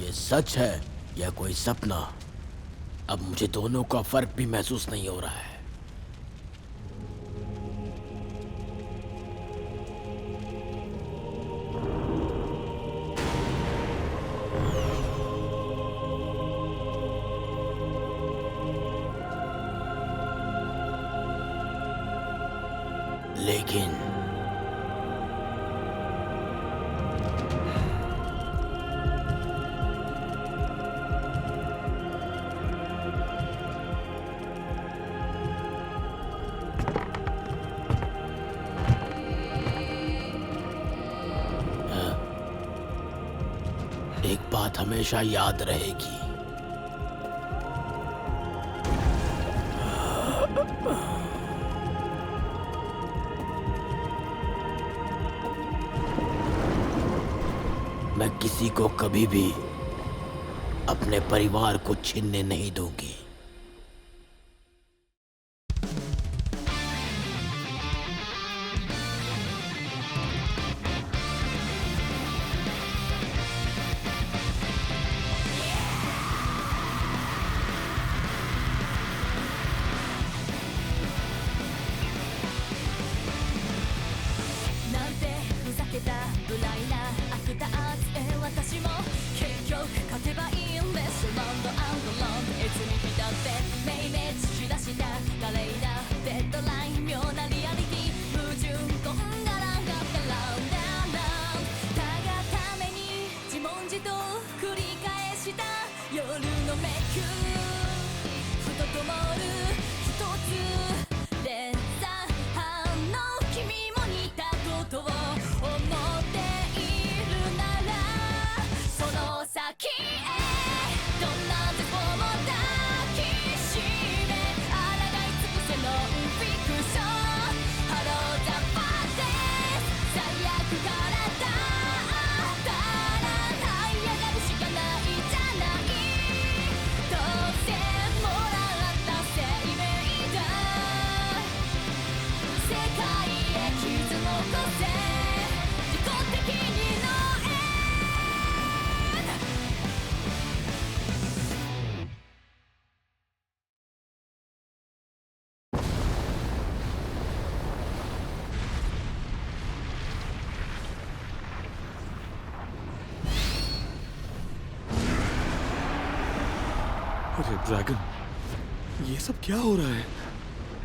ये सच है या कोई सपना? अब मुझे दोनों का फर्क भी महसूस नहीं हो रहा है। लेकिन एक बात हमेशा याद रहेगी। मैं किसी को कभी भी अपने परिवार को छीनने नहीं दूंगी। अरे ड्रैगन, ये सब क्या हो रहा है?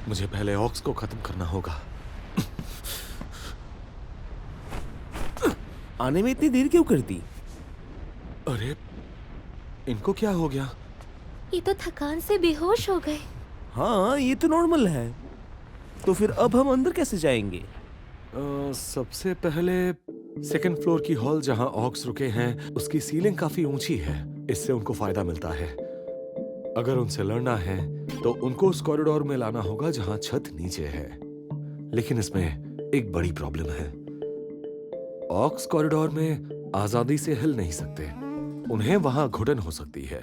मुझे पहले ऑक्स को खत्म करना होगा। आने में इतनी देर क्यों कर दी? अरे इनको क्या हो गया? ये तो थकान से बेहोश हो गए। हाँ, ये तो नॉर्मल है। तो फिर अब हम अंदर कैसे जाएंगे? सबसे पहले सेकंड फ्लोर की हॉल जहां ऑक्स रुके हैं, उसकी सीलिंग काफी ऊंची है। इससे उनको फायदा मिलता है। अगर उनसे लड़ना है तो उनको उस कॉरिडोर में लाना होगा जहां छत नीचे है। लेकिन इसमें एक बड़ी प्रॉब्लम है। ऑक्स कॉरिडोर में आजादी से हिल नहीं सकते। उन्हें वहां घुटन हो सकती है।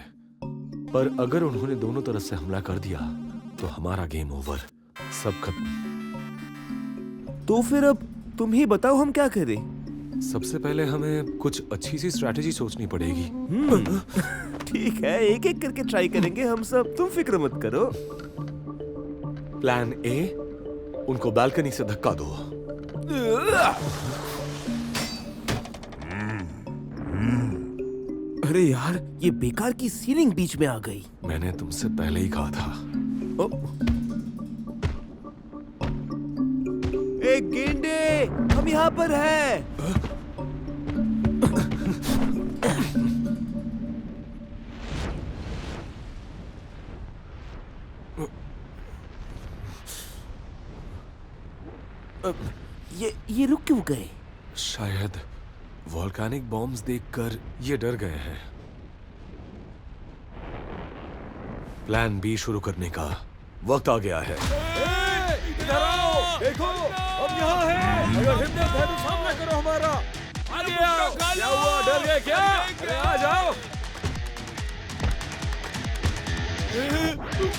पर अगर उन्होंने दोनों तरफ से हमला कर दिया तो हमारा गेम ओवर, सब खत्म। तो फिर अब तुम ही बताओ हम क्या करें? सबसे पहले हमें कुछ अच्छी सी स्ट्रैटेजी सोचनी पड़ेगी। ठीक है, एक एक करके ट्राई करेंगे हम सब, तुम फिक्र मत करो। प्लान ए, उनको बालकनी से धक्का दो। अरे यार, ये बेकार की सीलिंग बीच में आ गई। मैंने तुमसे पहले ही कहा था। एक गेंडे, हम यहाँ पर हैं। ये रुक क्यों गए? शायद वोल्केनिक बॉम्ब्स देखकर ये डर गए हैं। प्लान बी शुरू करने का वक्त आ गया है। इधर आओ, देखो हम यहाँ हैं। अगर हिम्मत है तो सामना करो हमारा। आगे आओ। क्या हुआ, डर गए क्या? अरे आ जाओ।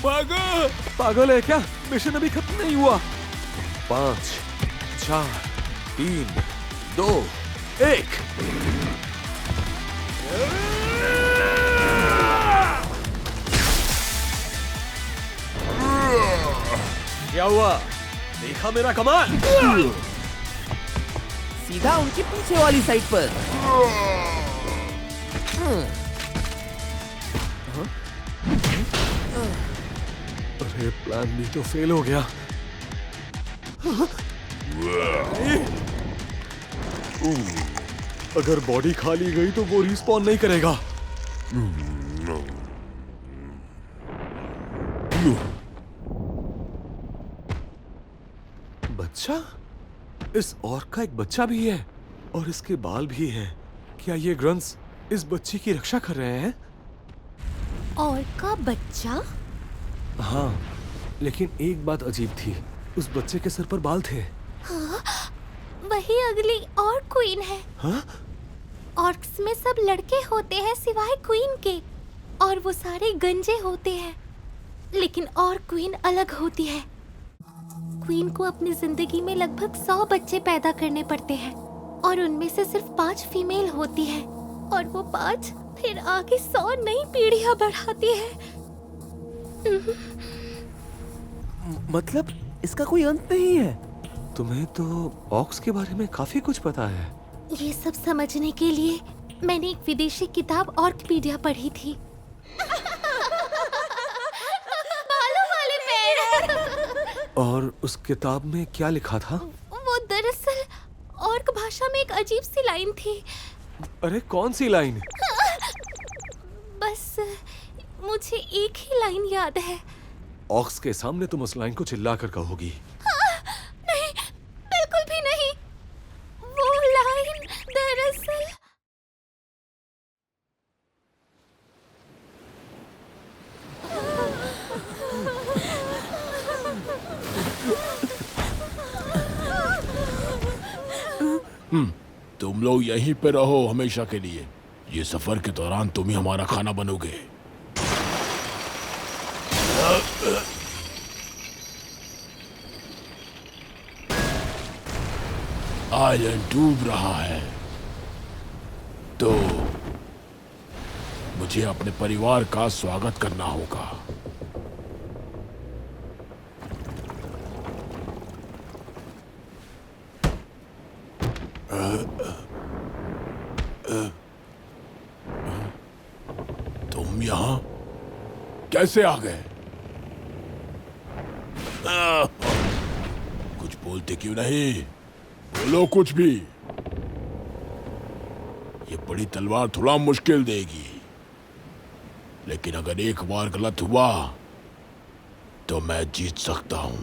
भागो। पागल है क्या? मिशन अभी खत्म नहीं हुआ। 5, 4, 3, 2, 1। क्या हुआ? देखा मेरा कमाल? सीधा उनके पीछे वाली साइड पर। अरे प्लान भी तो फेल हो गया। अगर बॉडी खा ली गई तो वो रिस्पॉन नहीं करेगा। बच्चा? इस ऑर्क का एक बच्चा भी है और इसके बाल भी हैं। क्या ये ग्रंथ्स इस बच्चे की रक्षा कर रहे हैं? और का बच्चा? हाँ, लेकिन एक बात अजीब थी, उस बच्चे के सर पर बाल थे। हाँ, वही अगली और क्वीन है। हाँ? ऑर्क्स में सब लड़के होते हैं सिवाय क्वीन के, और वो सारे गंजे होते हैं। लेकिन और क्वीन अलग होती है। क्वीन को अपनी जिंदगी में लगभग 100 बच्चे पैदा करने पड़ते हैं, और उनमें से सिर्फ 5 फीमेल होती है, और वो 5 फिर आगे 100 नई पीढ़ियां बढ़ाती है। मतलब इसका कोई अंत नहीं है। तुम्हें तो ऑक्स के बारे में काफी कुछ पता है। ये सब समझने के लिए मैंने एक विदेशी किताब ऑर्कपीडिया पढ़ी थी। बालों वाले पैर। और उस किताब में क्या लिखा था? वो दरअसल ऑर्क भाषा में एक अजीब सी लाइन थी। अरे कौन सी लाइन? बस मुझे एक ही लाइन याद है। ऑक्स के सामने तुम उस लाइन को चिल्लाकर कहोगी। नहीं, बिल्कुल भी नहीं। वो लाइन दरअसल तुम लोग यहीं पे रहो हमेशा के लिए। ये सफर के दौरान तुम ही हमारा खाना बनोगे। आइलैंड डूब रहा है, तो मुझे अपने परिवार का स्वागत करना होगा। तुम यहां कैसे आ गए? कुछ बोलते क्यों नहीं? बोलो कुछ भी। ये बड़ी तलवार थोड़ा मुश्किल देगी, लेकिन अगर एक बार गलत हुआ तो मैं जीत सकता हूं।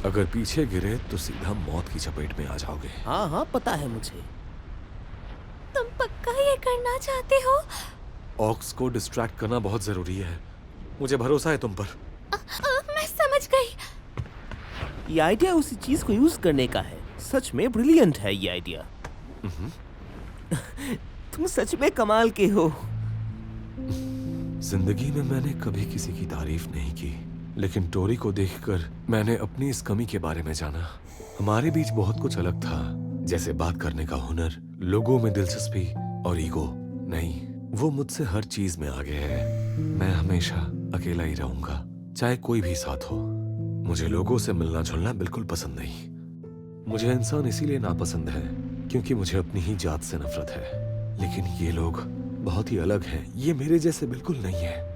अगर पीछे गिरे तो सीधा मौत की चपेट में आ जाओगे। हाँ हाँ पता है मुझे। तुम पक्का ये करना चाहते हो? ऑक्स को डिस्ट्रैक्ट करना बहुत जरूरी है। मुझे भरोसा है तुम पर। मैं समझ गई। ये आइडिया उसी चीज को यूज करने का है। सच में ब्रिलियंट है ये आइडिया। तुम सच में कमाल के हो। जिंदगी में मैंने कभी किसी की तारीफ नहीं की, लेकिन टोरी को देखकर मैंने अपनी इस कमी के बारे में जाना। हमारे बीच बहुत कुछ अलग था, जैसे बात करने का हुनर, लोगों में दिलचस्पी और ईगो। नहीं, वो मुझसे हर चीज में आगे है। मैं हमेशा अकेला ही रहूंगा, चाहे कोई भी साथ हो। मुझे लोगों से मिलना जुलना बिल्कुल पसंद नहीं। मुझे इंसान इसीलिए नापसंद है क्योंकि मुझे अपनी ही जात से नफरत है। लेकिन ये लोग बहुत ही अलग हैं। ये मेरे जैसे बिल्कुल नहीं है।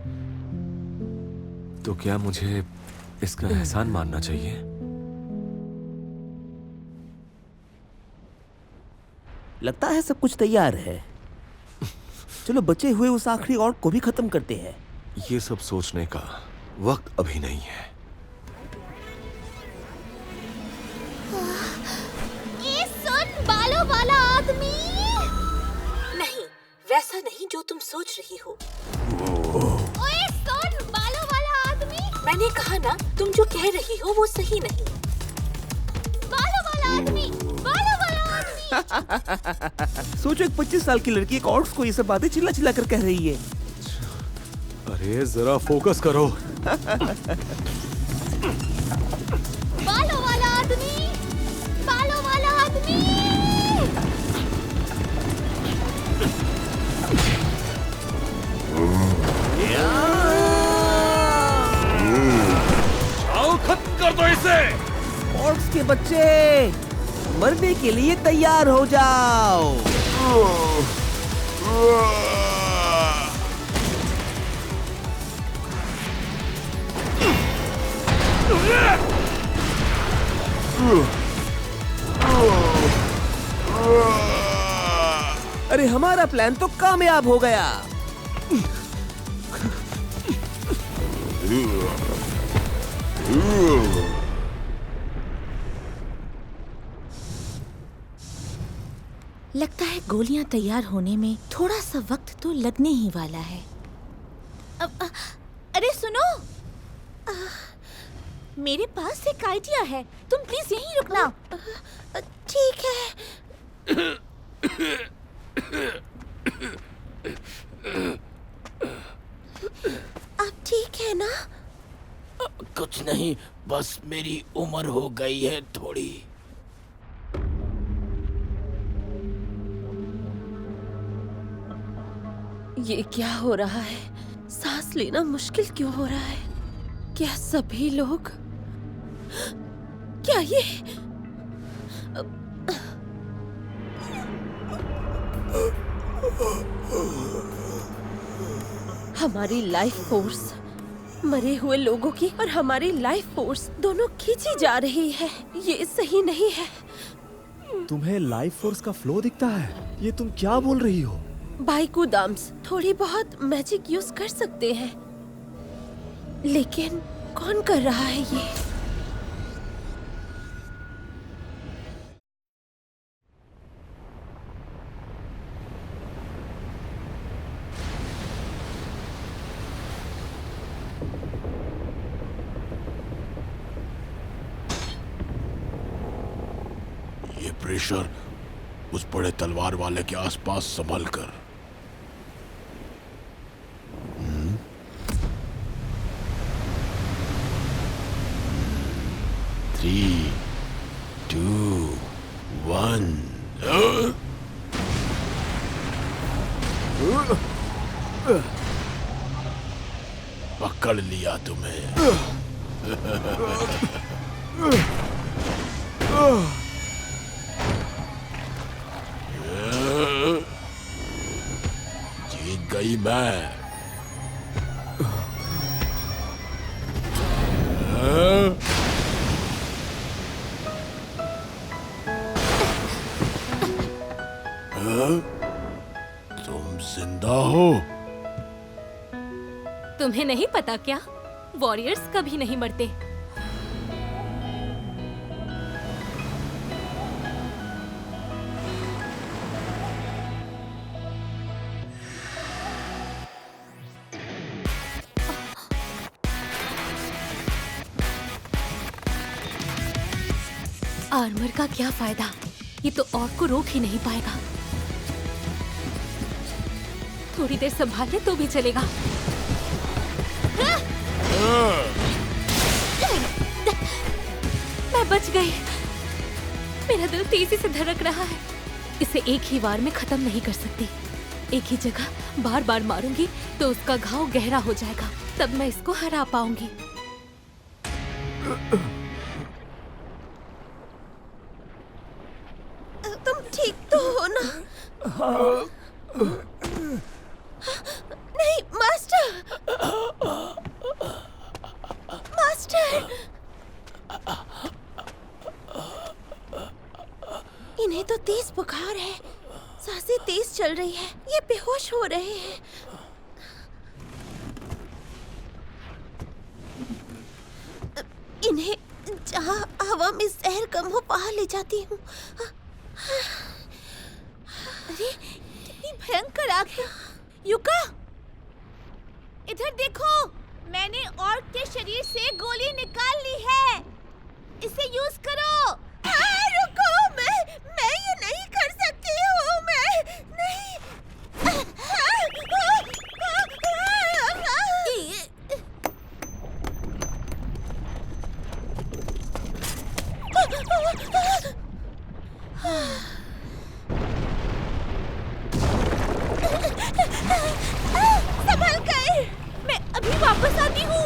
तो क्या मुझे इसका एहसान मानना चाहिए? लगता है सब कुछ तैयार है। चलो बचे हुए उस आखिरी ऑर्क को भी खत्म करते हैं। ये सब सोचने का वक्त अभी नहीं है। ये सुन, बालों वाला आदमी। नहीं, वैसा नहीं जो तुम सोच रही हो। ओए सुन, बालों वाला आदमी। मैंने कहा ना, तुम जो कह रही हो वो सही नहीं। बालों वाला आदमी, बालों वाला आदमी। सोचो एक 25 साल की लड़की एक ऑर्क्स को ये सब बातें चिल्ला चिल्ला कर कह रही है। अरे जरा फोकस करो। बालों वाला आदमी, बालों वाला आदमी। या! बंद कर दो इसे। ऑर्क्स के बच्चे, मरने के लिए तैयार हो जाओ। अरे हमारा प्लान तो कामयाब हो गया। लगता है गोलियां तैयार होने में थोड़ा सा वक्त तो लगने ही वाला है। अरे सुनो, मेरे पास एक आइडिया है, तुम प्लीज यहीं रुकना। ठीक है। आप ठीक है ना? कुछ नहीं, बस मेरी उम्र हो गई है थोड़ी। ये क्या हो रहा है? सांस लेना मुश्किल क्यों हो रहा है? क्या सभी लोग, क्या ये हमारी लाइफ फोर्स, मरे हुए लोगों की और हमारी लाइफ फोर्स दोनों खींची जा रही है। ये सही नहीं है। तुम्हें लाइफ फोर्स का फ्लो दिखता है? ये तुम क्या बोल रही हो? बाइकू दाम्स थोड़ी बहुत मैजिक यूज कर सकते हैं, लेकिन कौन कर रहा है ये? ये प्रेशर उस बड़े तलवार वाले के आसपास संभल कर। 3, 2, 1। पकड़ लिया तुम्हें। जीत गई मैं। तुम जिंदा हो? तुम्हें नहीं पता क्या? वॉरियर्स कभी नहीं मरते। आर्मर का क्या फायदा? ये तो ऑर्क को रोक ही नहीं पाएगा। थोड़ी देर संभाल ले तो भी चलेगा। मैं बच गई। मेरा दिल तेजी से धड़क रहा है। इसे एक ही वार में खत्म नहीं कर सकती। एक ही जगह बार बार मारूंगी तो उसका घाव गहरा हो जाएगा, तब मैं इसको हरा पाऊंगी। तुम ठीक तो हो ना? नहीं मास्टर, मास्टर, इन्हें तो तेज बुखार है, सांसें तेज चल रही है, ये बेहोश हो रहे हैं। इन्हें जहाँ हवा में जहर कम हो वहाँ ले जाती हूँ। अरे कितनी भयंकर आग है। युका, इधर देखो, मैंने ऑर्क के शरीर से गोली निकाल ली है, इसे यूज करो। रुको, मैं ये नहीं कर सकती हूँ, मैं नहीं। संभल कर, मैं अभी वापस आती हूँ।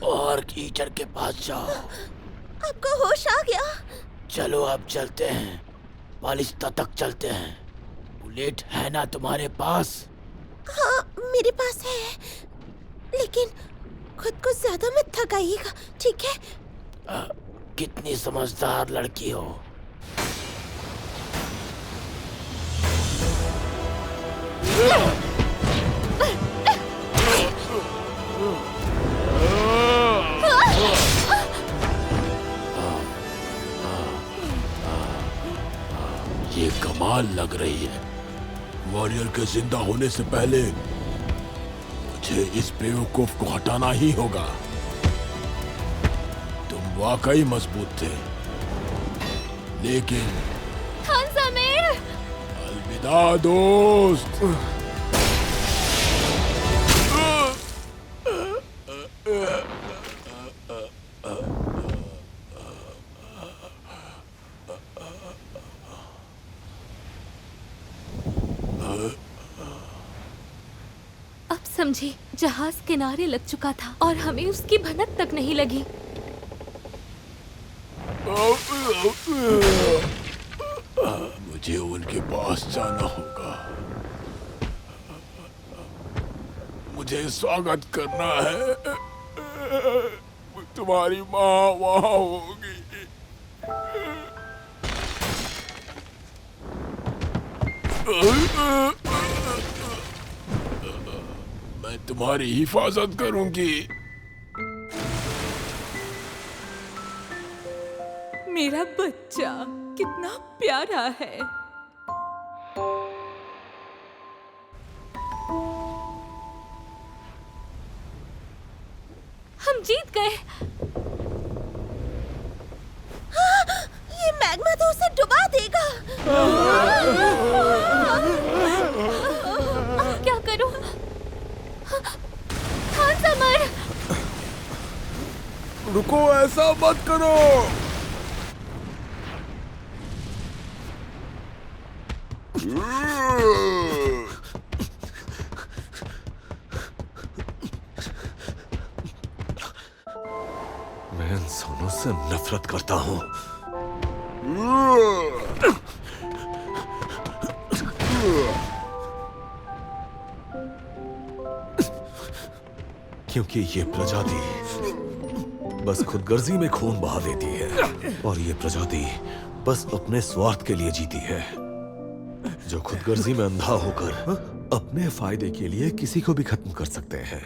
और कीचड़ के पास जाओ। आपको होश आ गया? चलो अब चलते हैं, बालिस्ता तक चलते हैं। बुलेट है ना तुम्हारे पास? हाँ मेरे पास है, लेकिन खुद को ज्यादा मत थकाइएगा, ठीक है? कितनी समझदार लड़की हो। ये कमाल लग रही है। वॉरियर के जिंदा होने से पहले मुझे इस बेवकूफ को हटाना ही होगा। तुम वाकई मजबूत थे, लेकिन खान ज़मीर! अलविदा दोस्त। अब समझी, जहाज किनारे लग चुका था और हमें उसकी भनक तक नहीं लगी। मुझे उनके पास जाना होगा। मुझे स्वागत करना है। तुम्हारी माँ वहाँ होगी। मैं तुम्हारी हिफाजत करूंगी। मेरा बच्चा कितना प्यारा है। हम जीत गए। ये मैग्मा तो उसे डुबा देगा। अब क्या करूं? खान ज़मीर! रुको, ऐसा मत करो। मैं इंसानों से नफरत करता हूँ। क्योंकि ये प्रजाति बस खुदगर्जी में खून बहा देती है, और ये प्रजाति बस अपने स्वार्थ के लिए जीती है, जो खुदगर्जी में अंधा होकर अपने फायदे के लिए किसी को भी खत्म कर सकते हैं।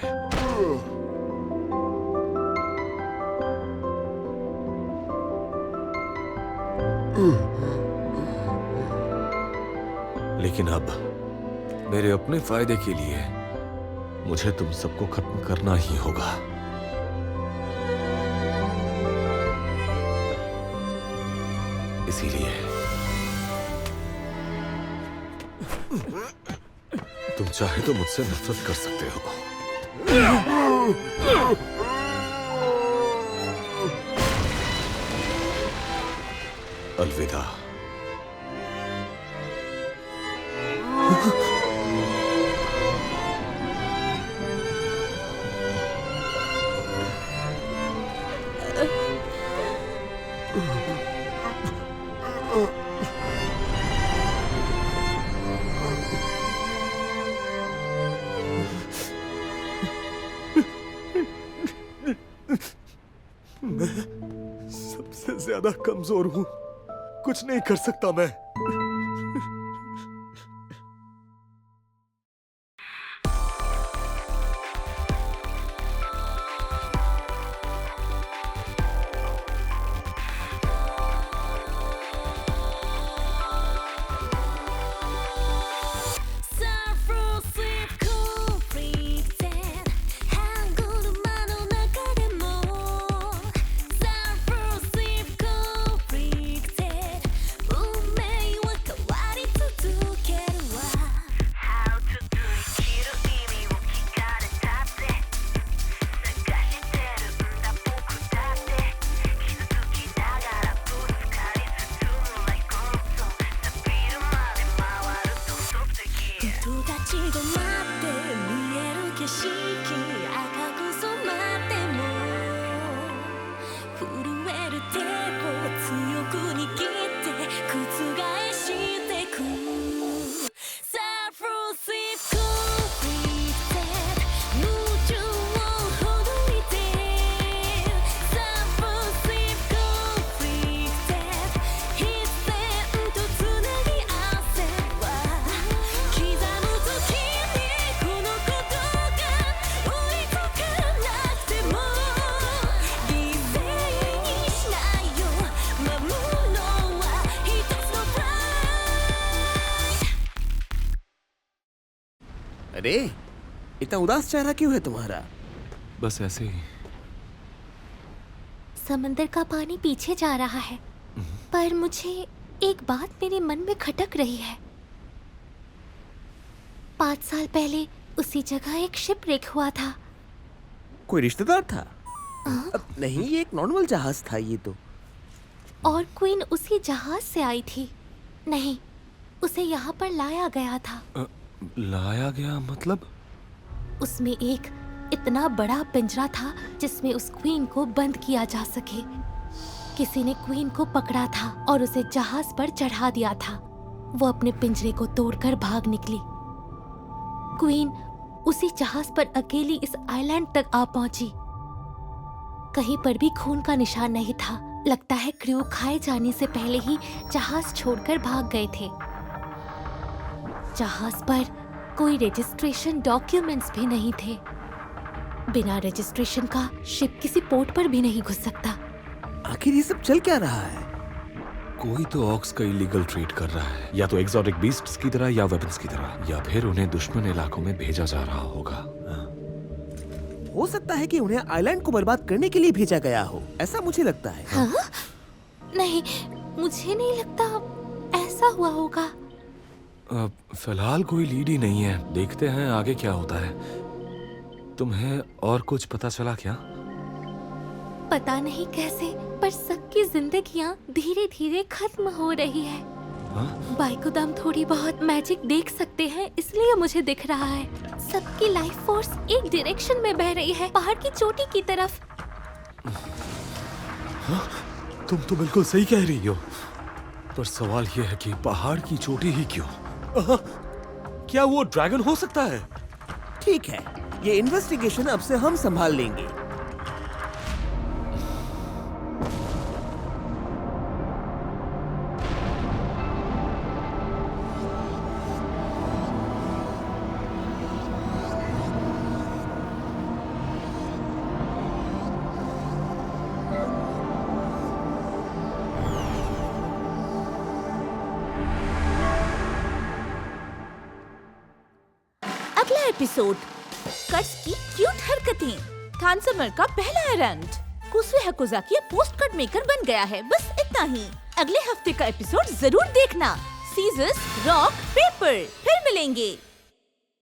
लेकिन अब मेरे अपने फायदे के लिए मुझे तुम सबको खत्म करना ही होगा। इसीलिए तुम चाहे तो मुझसे नफरत कर सकते हो। अलविदा। मैं सबसे ज्यादा कमजोर हूं, कुछ नहीं कर सकता मैं। अरे इतना उदास चेहरा क्यों है तुम्हारा? बस ऐसे ही। समंदर का पानी पीछे जा रहा है, पर मुझे एक बात मेरे मन में खटक रही है। 5 साल पहले उसी जगह एक शिपरेक हुआ था। कोई रिश्तेदार था? अब नहीं, ये एक नॉर्मल जहाज था ये तो। और क्वीन उसी जहाज से आई थी। नहीं, उसे यहाँ पर लाया गया था। लाया गया मतलब? उसमें एक इतना बड़ा पिंजरा था जिसमें उस क्वीन को बंद किया जा सके। किसी ने क्वीन को पकड़ा था और उसे जहाज पर चढ़ा दिया था। वो अपने पिंजरे को तोड़कर भाग निकली। क्वीन उसी जहाज पर अकेली इस आइलैंड तक आ पहुंची। कहीं पर भी खून का निशान नहीं था। लगता है क्रू खाए जाने से पहले ही जहाज छोड़कर भाग गए थे। जहाज पर कोई रजिस्ट्रेशन डॉक्यूमेंट्स भी नहीं थे। बिना रजिस्ट्रेशन का शिप किसी पोर्ट पर भी नहीं घुस सकता। आखिर ये सब चल क्या रहा है? कोई तो ऑक्स का इलीगल ट्रेड कर रहा है, या तो एक्सोटिक बीस्ट्स की तरह या वेपन्स की तरह, या फिर उन्हें दुश्मन इलाकों में भेजा जा रहा होगा। हो सकता है कि उन्हें आइलैंड को बर्बाद करने के लिए भेजा गया हो, ऐसा मुझे लगता है। हाँ? नहीं, मुझे नहीं लगता ऐसा हुआ होगा। फिलहाल कोई लीड ही नहीं है। देखते हैं आगे क्या होता है। तुम्हें और कुछ पता चला क्या? पता नहीं कैसे, पर सबकी जिंदगियां धीरे धीरे खत्म हो रही है। बाइकुदम थोड़ी बहुत मैजिक देख सकते हैं, इसलिए मुझे दिख रहा है। सबकी लाइफ फोर्स एक डायरेक्शन में बह रही है, पहाड़ की चोटी की तरफ। तुम तो बिल्कुल सही कह रही हो, पर सवाल यह है कि पहाड़ की चोटी ही क्यों? क्या वो ड्रैगन हो सकता है? ठीक है, ये इन्वेस्टिगेशन अब से हम संभाल लेंगे। अगला एपिसोड, कट्स की क्यूट हरकतें। थानसमर का पहला एरंड। कुसुए हकुजाकी पोस्ट कार्ड मेकर बन गया है। बस इतना ही। अगले हफ्ते का एपिसोड जरूर देखना। Scissors, rock, paper. फिर मिलेंगे।